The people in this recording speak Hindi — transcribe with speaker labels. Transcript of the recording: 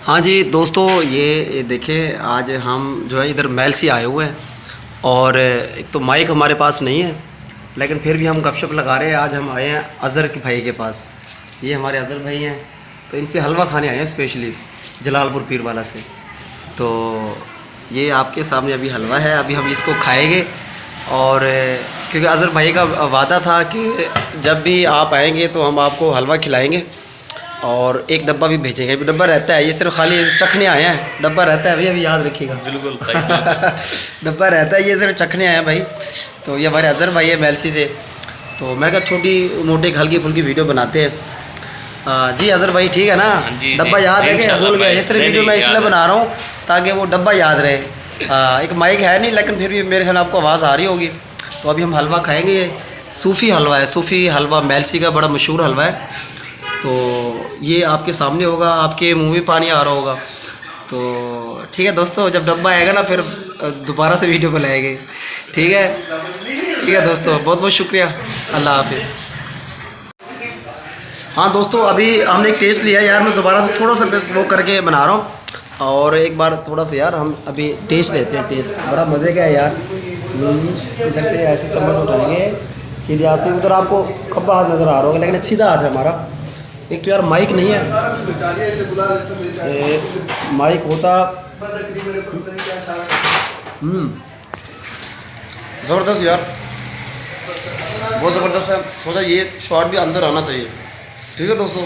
Speaker 1: हाँ जी दोस्तों, ये देखिए आज हम जो है इधर महल से आए हुए हैं और एक तो माइक हमारे पास नहीं है, लेकिन फिर भी हम गपशप लगा रहे हैं। आज हम आए हैं अज़हर के भाई के पास। ये हमारे अज़हर भाई हैं, तो इनसे हलवा खाने आए हैं स्पेशली जलालपुर पीरवाला से। तो ये आपके सामने अभी हलवा है, अभी हम इसको खाएंगे। और क्योंकि अज़हर भाई का वादा था कि जब भी आप आएंगे तो हम आपको हलवा खिलाएंगे और एक डब्बा भी भेजेंगे। अभी डब्बा रहता है, ये सिर्फ खाली चखने आए हैं। डब्बा रहता है भाई, अभी याद रखिएगा।
Speaker 2: बिल्कुल
Speaker 1: डब्बा रहता है, ये सिर्फ चखने आए हैं भाई। तो ये हमारे अज़हर भाई है मेलसी से। तो मैं क्या छोटी मोटी हल्की फुल्की वीडियो बनाते हैं। जी अज़हर भाई ठीक है ना? डब्बा याद है कि भूल गए? ये सिर्फ वीडियो मैं इसलिए बना रहा हूँ ताकि वो डब्बा याद रहे। एक माइक है नहीं, लेकिन फिर भी मेरे ख्याल आपको आवाज़ आ रही होगी। तो अभी हम हलवा खाएँगे। ये सूफ़ी हलवा है, सूफ़ी हलवा मेलसी का बड़ा मशहूर हलवा है। तो ये आपके सामने होगा, आपके मुंह में पानी आ रहा होगा। तो ठीक है दोस्तों, जब डब्बा आएगा ना फिर दोबारा से वीडियो बनाएंगे। ठीक है, ठीक है दोस्तों, बहुत बहुत शुक्रिया। अल्लाह हाफिज़। हाँ दोस्तों, अभी हमने एक टेस्ट लिया यार। मैं दोबारा से थोड़ा सा वो करके बना रहा हूँ और एक बार थोड़ा सा यार हम अभी टेस्ट लेते हैं। टेस्ट बड़ा मज़े का है यार। इधर से ऐसे चम्मच उठाएंगे सीधे हाथ से, उधर आपको खब्बा हाथ नज़र आ रहा होगा, लेकिन सीधा हाथ है हमारा। एक तो यार माइक नहीं है, माइक होता। ज़बरदस्त यार, बहुत ज़बरदस्त है। सोचा ये शॉट भी अंदर आना चाहिए। ठीक है दोस्तों।